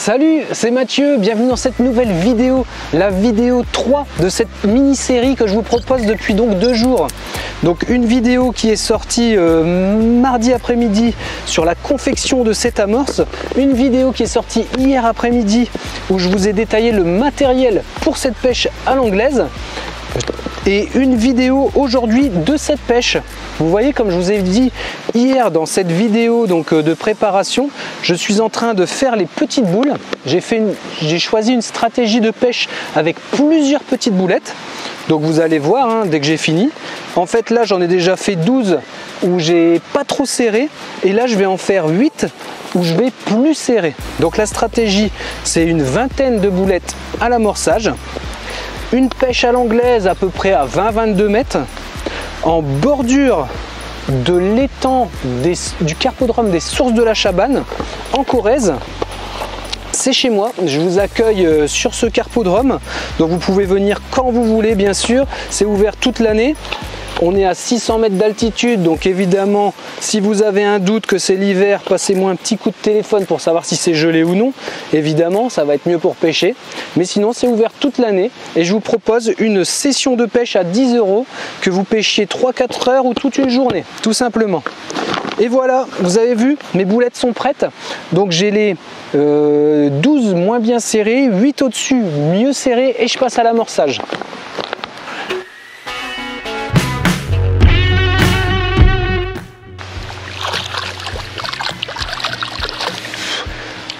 Salut, c'est Mathieu, bienvenue dans cette nouvelle vidéo, la vidéo 3 de cette mini-série que je vous propose depuis donc 2 jours. Donc une vidéo qui est sortie mardi après-midi sur la confection de cette amorce, une vidéo qui est sortie hier après-midi où je vous ai détaillé le matériel pour cette pêche à l'anglaise. Et une vidéo aujourd'hui de cette pêche. Vous voyez, comme je vous ai dit hier dans cette vidéo donc de préparation, je suis en train de faire les petites boules. J'ai choisi une stratégie de pêche avec plusieurs petites boulettes. Donc vous allez voir hein, dès que j'ai fini. En fait là j'en ai déjà fait 12 où j'ai pas trop serré. Et là je vais en faire 8 où je vais plus serrer. Donc la stratégie c'est une vingtaine de boulettes à l'amorçage. Une pêche à l'anglaise à peu près à 20-22 mètres en bordure de l'étang du carpodrome des Sources de la Chabanne en Corrèze. C'est chez moi, je vous accueille sur ce carpodrome, donc vous pouvez venir quand vous voulez bien sûr, c'est ouvert toute l'année. On est à 600 mètres d'altitude, donc évidemment, si vous avez un doute que c'est l'hiver, passez-moi un petit coup de téléphone pour savoir si c'est gelé ou non. Évidemment, ça va être mieux pour pêcher. Mais sinon, c'est ouvert toute l'année. Et je vous propose une session de pêche à 10 €, que vous pêchiez 3-4 heures ou toute une journée, tout simplement. Et voilà, vous avez vu, mes boulettes sont prêtes. Donc j'ai les 12 moins bien serrées, 8 au-dessus mieux serrées et je passe à l'amorçage.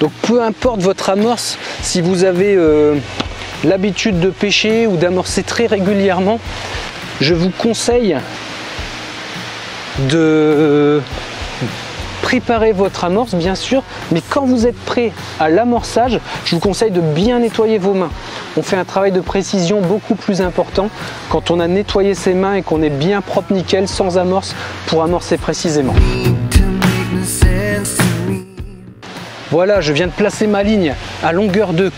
Donc peu importe votre amorce, si vous avez l'habitude de pêcher ou d'amorcer très régulièrement, je vous conseille de préparer votre amorce bien sûr, mais quand vous êtes prêt à l'amorçage, je vous conseille de bien nettoyer vos mains. On fait un travail de précision beaucoup plus important quand on a nettoyé ses mains et qu'on est bien propre nickel sans amorce pour amorcer précisément. Voilà, je viens de placer ma ligne à longueur de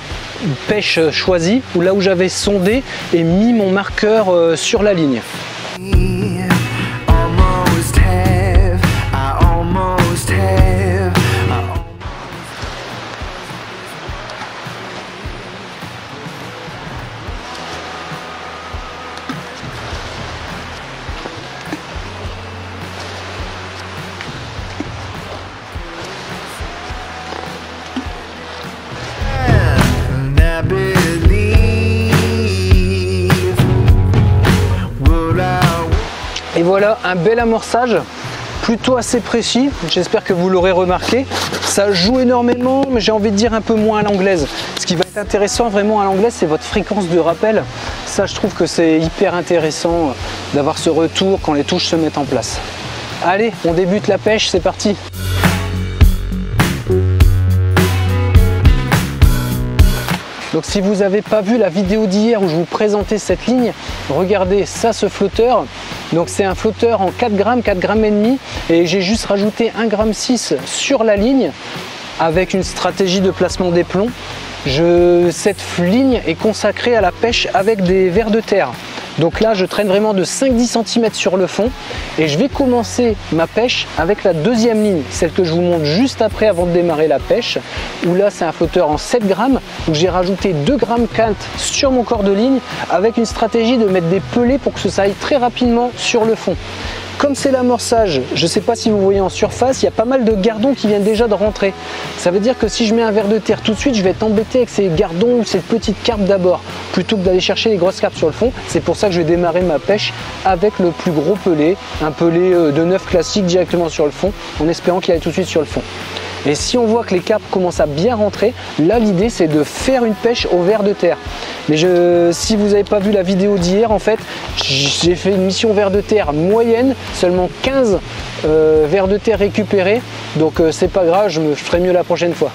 pêche choisie, ou là où j'avais sondé et mis mon marqueur sur la ligne. Et voilà un bel amorçage, plutôt assez précis, j'espère que vous l'aurez remarqué. Ça joue énormément, mais j'ai envie de dire un peu moins à l'anglaise. Ce qui va être intéressant vraiment à l'anglaise, c'est votre fréquence de rappel. Ça, je trouve que c'est hyper intéressant d'avoir ce retour quand les touches se mettent en place. Allez, on débute la pêche, c'est parti! Donc si vous n'avez pas vu la vidéo d'hier où je vous présentais cette ligne, regardez ça, ce flotteur. Donc c'est un flotteur en 4 grammes, 4 grammes et demi, et j'ai juste rajouté 1,6 g sur la ligne avec une stratégie de placement des plombs. Cette ligne est consacrée à la pêche avec des vers de terre. Donc là je traîne vraiment de 5-10 cm sur le fond et je vais commencer ma pêche avec la deuxième ligne, celle que je vous montre juste après avant de démarrer la pêche, où là c'est un flotteur en 7 grammes où j'ai rajouté 2 grammes quinte sur mon corps de ligne avec une stratégie de mettre des pelets pour que ça aille très rapidement sur le fond. Comme c'est l'amorçage, je ne sais pas si vous voyez en surface, il y a pas mal de gardons qui viennent déjà de rentrer. Ça veut dire que si je mets un ver de terre tout de suite, je vais être embêté avec ces gardons ou ces petites carpes d'abord, plutôt que d'aller chercher les grosses carpes sur le fond. C'est pour ça que je vais démarrer ma pêche avec le plus gros pelé, un pelé de 9 classique directement sur le fond, en espérant qu'il aille tout de suite sur le fond. Et si on voit que les carpes commencent à bien rentrer, là l'idée c'est de faire une pêche au ver de terre. Mais si vous n'avez pas vu la vidéo d'hier, en fait, j'ai fait une mission ver de terre moyenne, seulement 15 vers de terre récupérés. Donc c'est pas grave, je ferai mieux la prochaine fois.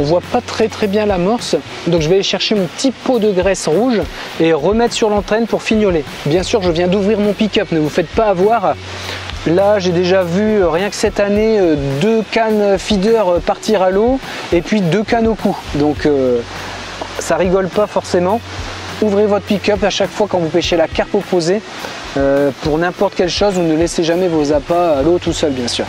On voit pas très bien l'amorce, donc je vais aller chercher mon petit pot de graisse rouge et remettre sur l'entraîne pour fignoler. Bien sûr, je viens d'ouvrir mon pick-up, ne vous faites pas avoir. Là, j'ai déjà vu, rien que cette année, 2 cannes feeder partir à l'eau et puis 2 cannes au cou. Donc, ça rigole pas forcément. Ouvrez votre pick-up à chaque fois quand vous pêchez la carpe opposée. Pour n'importe quelle chose, vous ne laissez jamais vos appâts à l'eau tout seul, bien sûr.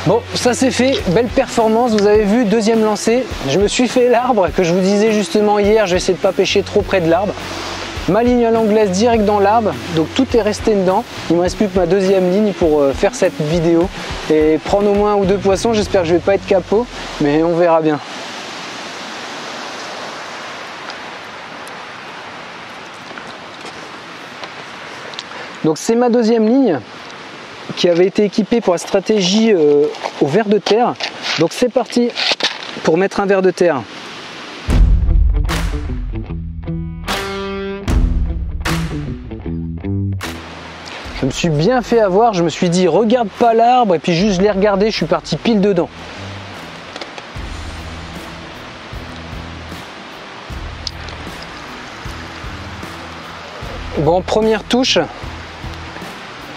Bon, ça c'est fait, belle performance, vous avez vu, deuxième lancée. Je me suis fait l'arbre que je vous disais justement hier, je vais essayer de ne pas pêcher trop près de l'arbre. Ma ligne à l'anglaise direct dans l'arbre, donc tout est resté dedans. Il ne me reste plus que ma deuxième ligne pour faire cette vidéo et prendre au moins 1 ou 2 poissons. J'espère que je ne vais pas être capot, mais on verra bien. Donc c'est ma deuxième ligne qui avait été équipée pour la stratégie au ver de terre. Donc c'est parti pour mettre un ver de terre. Je me suis bien fait avoir, je me suis dit regarde pas l'arbre et puis juste je l'ai regardé, je suis parti pile dedans. Bon, première touche,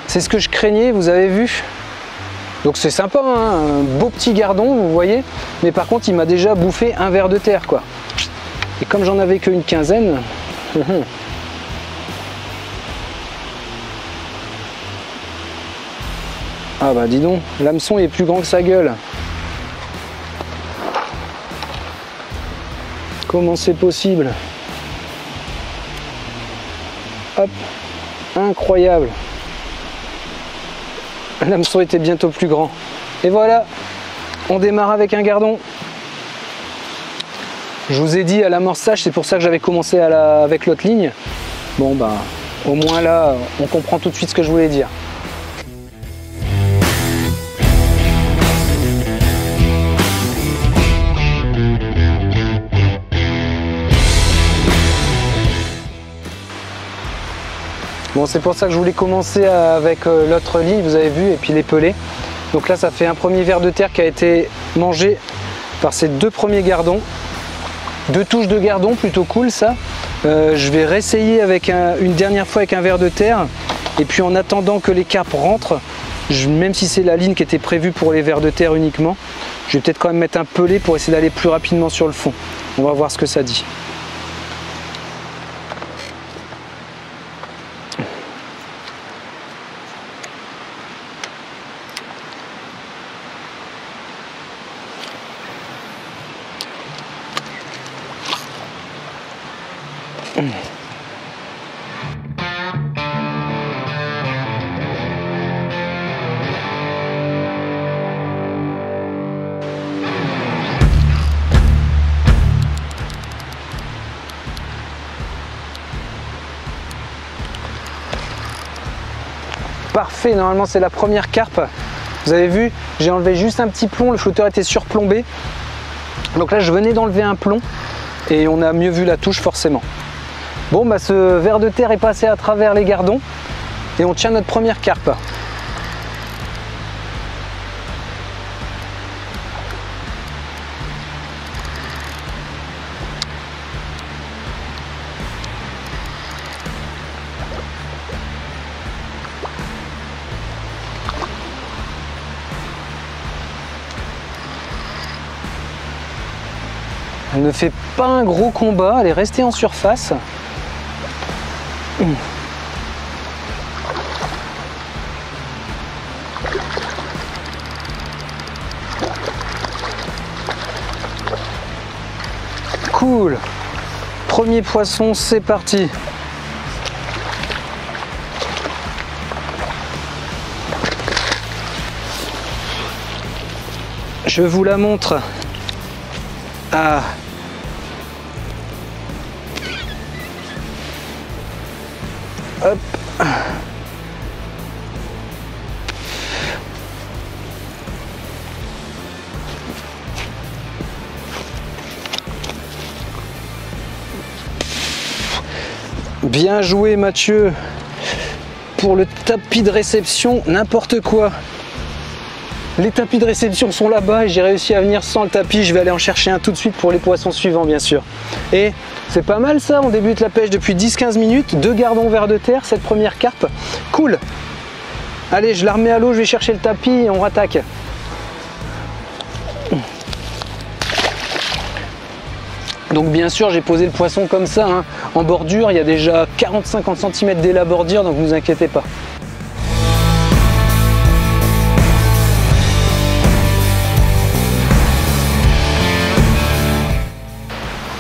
c'est ce que je craignais, vous avez vu. Donc c'est sympa, hein, un beau petit gardon, vous voyez. Mais par contre, il m'a déjà bouffé un ver de terre, quoi. Et comme j'en avais qu'une quinzaine... Ah bah dis donc, l'hameçon est plus grand que sa gueule. Comment c'est possible? Hop, incroyable. L'hameçon était bientôt plus grand. Et voilà, on démarre avec un gardon. Je vous ai dit à l'amorçage, c'est pour ça que j'avais commencé avec l'autre ligne. Bon bah, au moins là, on comprend tout de suite ce que je voulais dire. Bon, c'est pour ça que je voulais commencer avec l'autre ligne, vous avez vu, et puis les pelés. Donc là, ça fait un premier ver de terre qui a été mangé par ces 2 premiers gardons. 2 touches de gardon, plutôt cool ça. Je vais réessayer avec une dernière fois avec un ver de terre. Et puis en attendant que les carpes rentrent, même si c'est la ligne qui était prévue pour les vers de terre uniquement, je vais peut-être quand même mettre un pelé pour essayer d'aller plus rapidement sur le fond. On va voir ce que ça dit. Parfait, normalement c'est la première carpe. Vous avez vu, j'ai enlevé juste un petit plomb, le flotteur était surplombé. Donc là je venais d'enlever un plomb et on a mieux vu la touche forcément. Bon bah ce ver de terre est passé à travers les gardons et on tient notre première carpe. Elle ne fait pas un gros combat, elle est restée en surface. Cool. Premier poisson, c'est parti. Je vous la montre. Ah. Hop. Bien joué Mathieu pour le tapis de réception, n'importe quoi. Les tapis de réception sont là-bas et j'ai réussi à venir sans le tapis. Je vais aller en chercher un tout de suite pour les poissons suivants, bien sûr. Et c'est pas mal ça, on débute la pêche depuis 10-15 minutes. 2 gardons vers de terre, cette première carpe. Cool. Allez, je la remets à l'eau, je vais chercher le tapis et on rattaque. Donc bien sûr, j'ai posé le poisson comme ça, hein, en bordure. Il y a déjà 40-50 cm dès la bordure, donc ne vous inquiétez pas.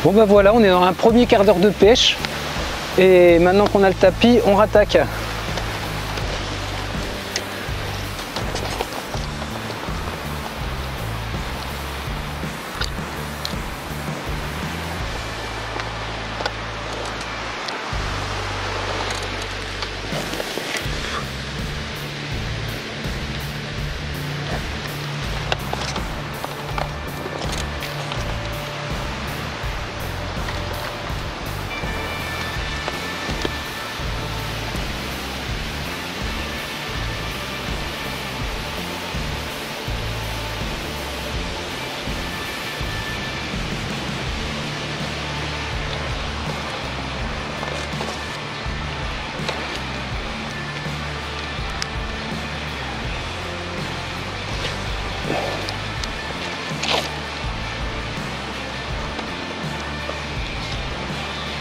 Bon bah voilà, on est dans un premier quart d'heure de pêche. Et maintenant qu'on a le tapis, on rattaque.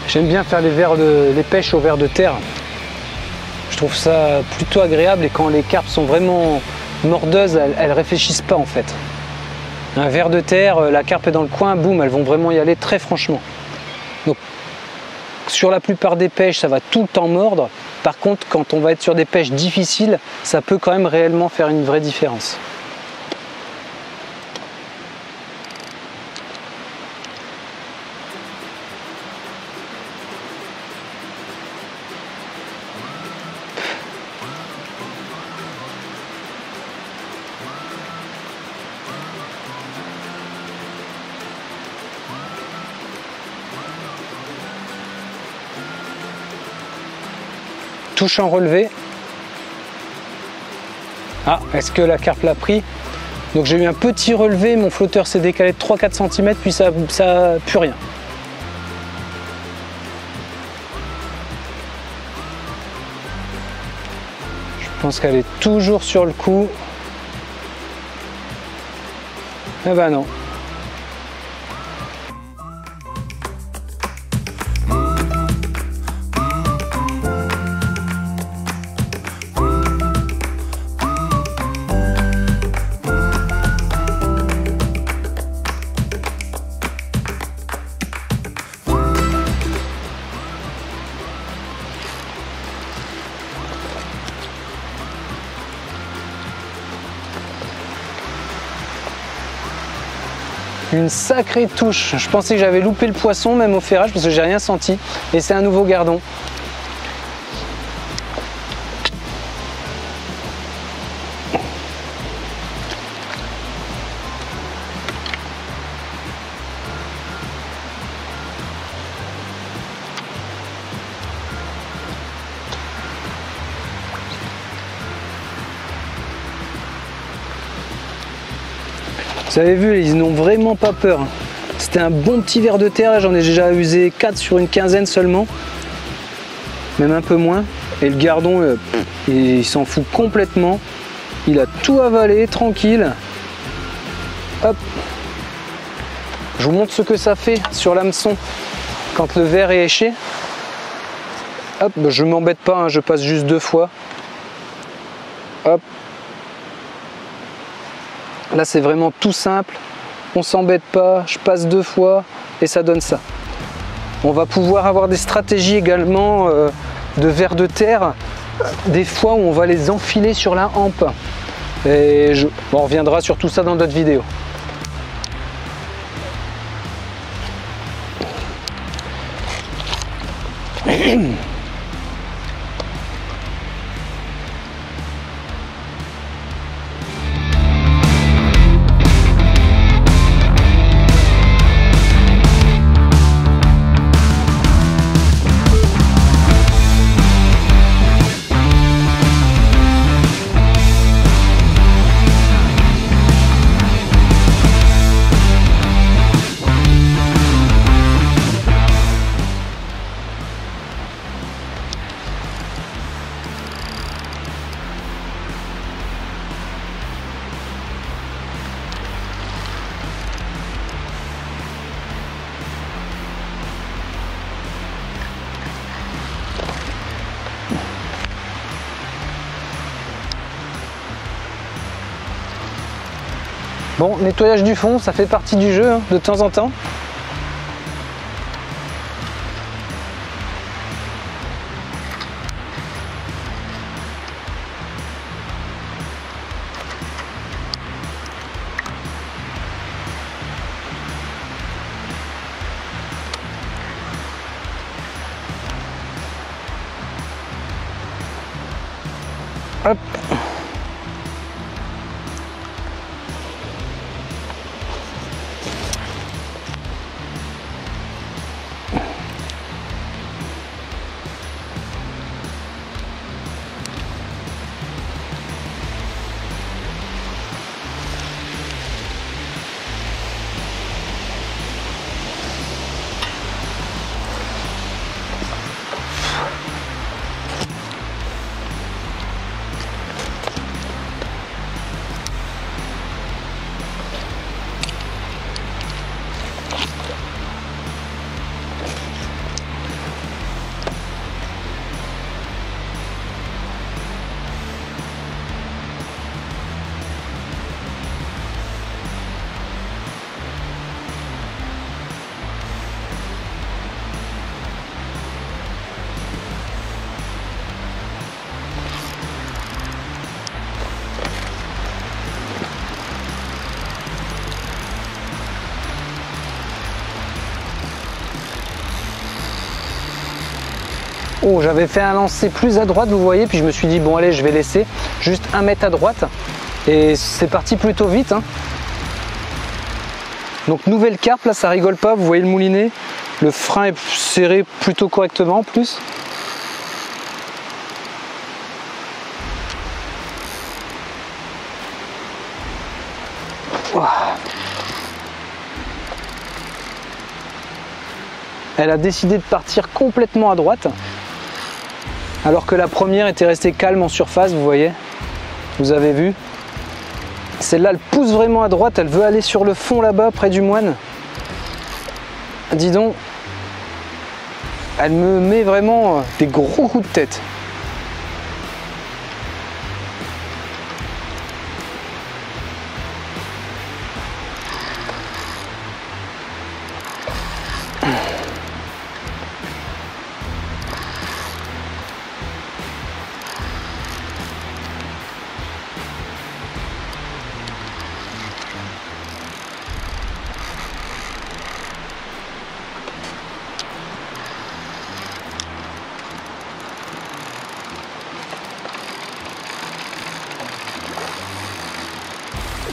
J'aime bien faire les pêches au ver de terre. Je trouve ça plutôt agréable et quand les carpes sont vraiment mordeuses, elles réfléchissent pas en fait. Un ver de terre, la carpe est dans le coin, boum, elles vont vraiment y aller très franchement. Donc sur la plupart des pêches, ça va tout le temps mordre. Par contre, quand on va être sur des pêches difficiles, ça peut quand même réellement faire une vraie différence. Touche en relevé. Ah, est-ce que la carpe l'a pris? Donc j'ai eu un petit relevé, mon flotteur s'est décalé de 3-4 cm, puis ça plus rien. Je pense qu'elle est toujours sur le coup. Eh ben non. Une sacrée touche. Je pensais que j'avais loupé le poisson même au ferrage parce que j'ai rien senti. Et c'est un nouveau gardon. Vous avez vu, ils n'ont vraiment pas peur. C'était un bon petit ver de terre, j'en ai déjà usé 4 sur une quinzaine seulement. Même un peu moins. Et le gardon, il s'en fout complètement. Il a tout avalé, tranquille. Hop. Je vous montre ce que ça fait sur l'hameçon quand le ver est éché. Hop, je m'embête pas, hein, je passe juste 2 fois. Hop. Là c'est vraiment tout simple, on s'embête pas, je passe 2 fois et ça donne ça. On va pouvoir avoir des stratégies également de vers de terre, des fois où on va les enfiler sur la hampe. Et on reviendra sur tout ça dans d'autres vidéos. Bon, nettoyage du fond, ça fait partie du jeu hein, de temps en temps. Hop. Oh, j'avais fait un lancer plus à droite, vous voyez, puis je me suis dit, bon allez, je vais laisser juste 1 mètre à droite. Et c'est parti plutôt vite. Hein. Donc nouvelle carpe, là ça rigole pas, vous voyez le moulinet. Le frein est serré plutôt correctement en plus. Oh. Elle a décidé de partir complètement à droite. Alors que la première était restée calme en surface, vous voyez. Vous avez vu. Celle-là, elle pousse vraiment à droite, elle veut aller sur le fond là-bas, près du moine. Dis donc, elle me met vraiment des gros coups de tête.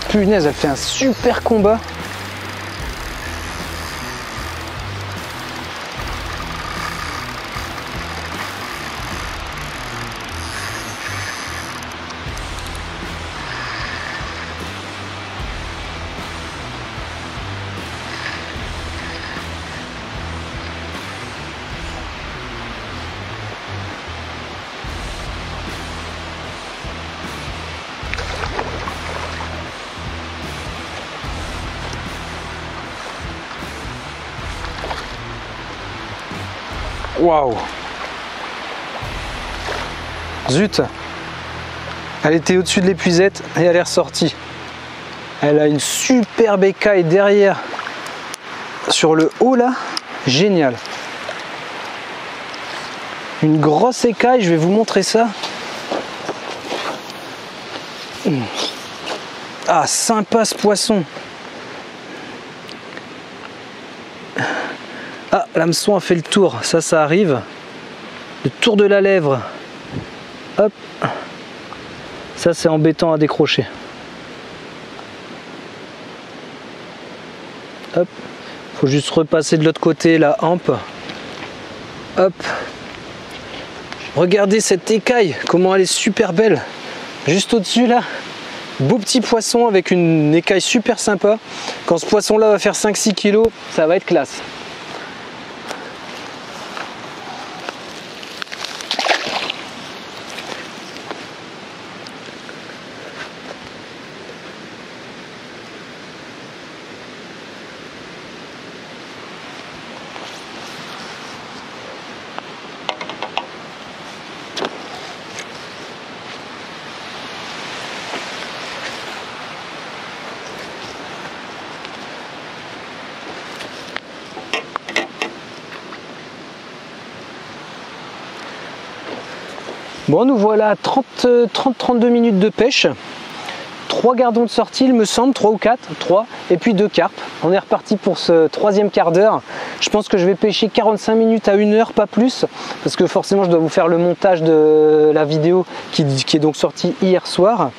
Punaise, elle fait un super combat. Waouh! Zut! Elle était au-dessus de l'épuisette et elle est ressortie. Elle a une superbe écaille derrière sur le haut là. Génial! Une grosse écaille, je vais vous montrer ça. Ah, sympa ce poisson! Ah, l'hameçon a fait le tour, ça arrive. Le tour de la lèvre. Hop. Ça c'est embêtant à décrocher. Hop. Faut juste repasser de l'autre côté la hampe. Hop. Regardez cette écaille, comment elle est super belle. Juste au-dessus là. Beau petit poisson avec une écaille super sympa. Quand ce poisson là va faire 5-6 kg, ça va être classe. Bon, nous voilà à 30-32 minutes de pêche. 3 gardons de sortie, il me semble, 3 ou 4, 3, et puis 2 carpes. On est reparti pour ce 3e quart d'heure. Je pense que je vais pêcher 45 minutes à 1 heure, pas plus, parce que forcément je dois vous faire le montage de la vidéo qui est donc sortie hier soir.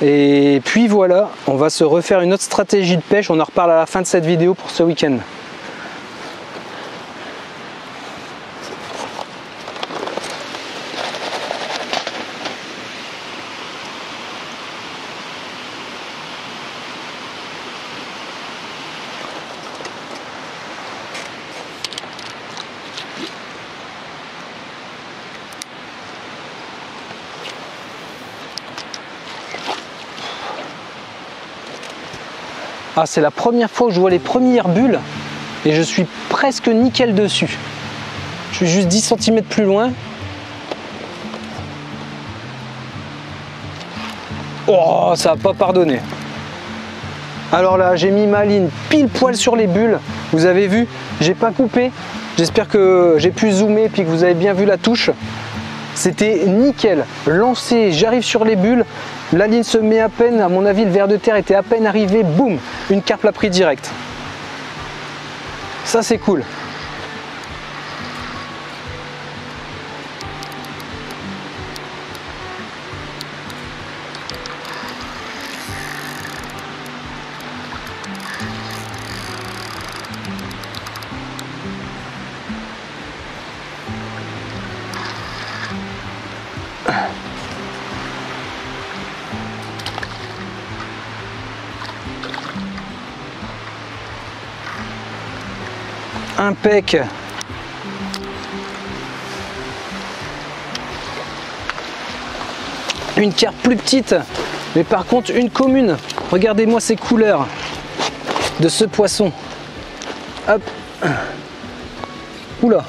Et puis voilà, on va se refaire une autre stratégie de pêche. On en reparle à la fin de cette vidéo pour ce week-end. Ah, c'est la première fois que je vois les premières bulles et je suis presque nickel dessus. Je suis juste 10 cm plus loin. Oh, ça n'a pas pardonné. Alors là, j'ai mis ma ligne pile poil sur les bulles. Vous avez vu, j'ai pas coupé. J'espère que j'ai pu zoomer et puis que vous avez bien vu la touche. C'était nickel, lancé, j'arrive sur les bulles, la ligne se met à peine, à mon avis le ver de terre était à peine arrivé, boum, une carpe l'a pris direct. Ça c'est cool. Impec. Une carpe plus petite, mais par contre une commune. Regardez-moi ces couleurs de ce poisson. Hop. Oula.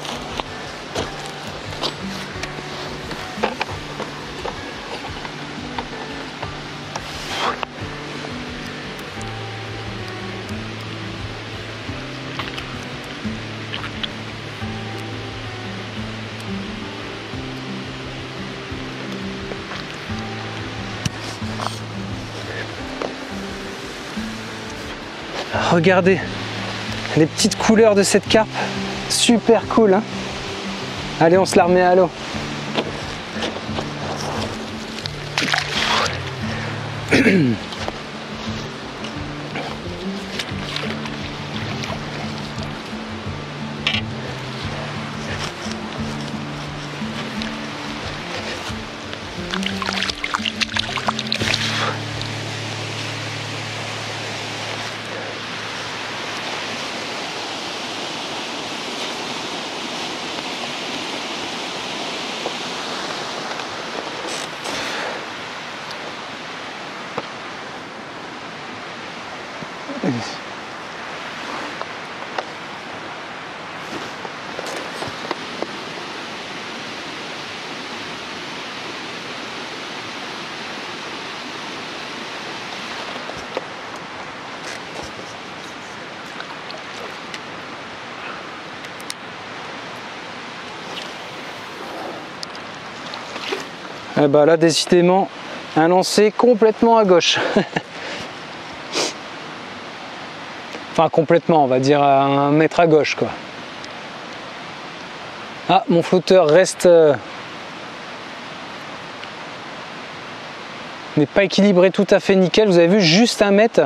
Regardez les petites couleurs de cette carpe, super cool hein. Allez, on se la remet à l'eau. Et bah là décidément un lancer complètement à gauche. Enfin complètement, on va dire à 1 mètre à gauche quoi. Ah, mon flotteur reste n'est pas équilibré tout à fait nickel. Vous avez vu, juste 1 mètre.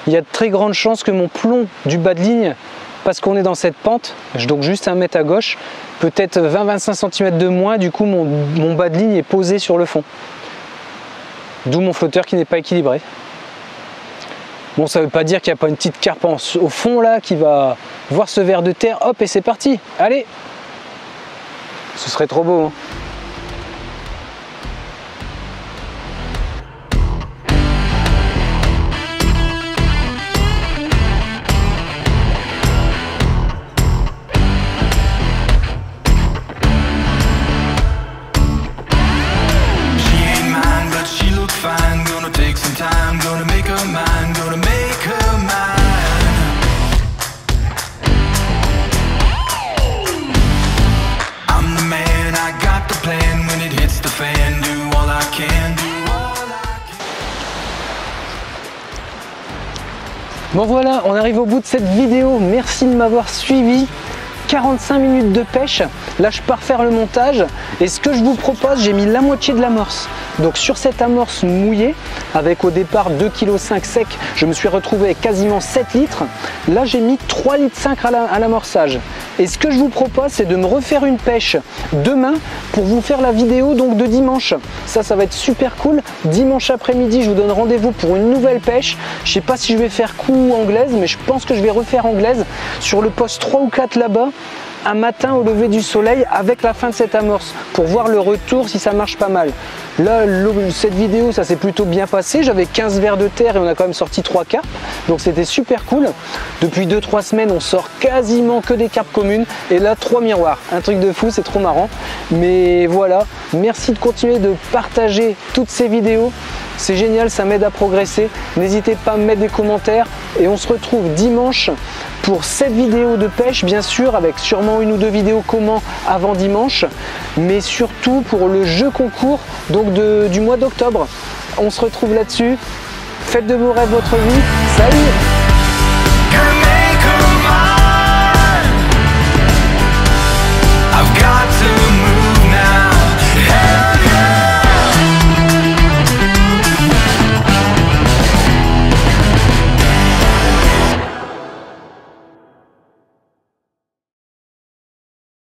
Il y a de très grandes chances que mon plomb du bas de ligne, parce qu'on est dans cette pente, donc juste 1 mètre à gauche, peut-être 20-25 cm de moins, du coup mon bas de ligne est posé sur le fond. D'où mon flotteur qui n'est pas équilibré. Bon, ça ne veut pas dire qu'il n'y a pas une petite carpe au fond là qui va voir ce ver de terre, hop et c'est parti, allez. Ce serait trop beau hein. I got the Bon voilà, on arrive au bout de cette vidéo. Merci de m'avoir suivi. 45 minutes de pêche. Là, je pars faire le montage. Et ce que je vous propose, j'ai mis la moitié de l'amorce. Donc sur cette amorce mouillée, avec au départ 2,5 kg sec, je me suis retrouvé avec quasiment 7 litres. Là, j'ai mis 3,5 litres à l'amorçage. Et ce que je vous propose, c'est de me refaire une pêche demain pour vous faire la vidéo donc de dimanche. Ça va être super cool. Dimanche après-midi, je vous donne rendez-vous pour une nouvelle pêche. Je sais pas si je vais faire coup ou anglaise, mais je pense que je vais refaire anglaise sur le poste 3 ou 4 là-bas. Un matin au lever du soleil avec la fin de cette amorce pour voir le retour si ça marche pas mal. Là, cette vidéo, ça s'est plutôt bien passé. J'avais 15 vers de terre et on a quand même sorti 3 carpes. Donc c'était super cool. Depuis 2-3 semaines, on sort quasiment que des carpes communes. Et là, 3 miroirs. Un truc de fou, c'est trop marrant. Mais voilà, merci de continuer de partager toutes ces vidéos. C'est génial, ça m'aide à progresser. N'hésitez pas à me mettre des commentaires. Et on se retrouve dimanche pour cette vidéo de pêche, bien sûr, avec sûrement une ou deux vidéos comment avant dimanche, mais surtout pour le jeu concours donc du mois d'octobre. On se retrouve là-dessus. Faites de vos rêves votre vie. Salut!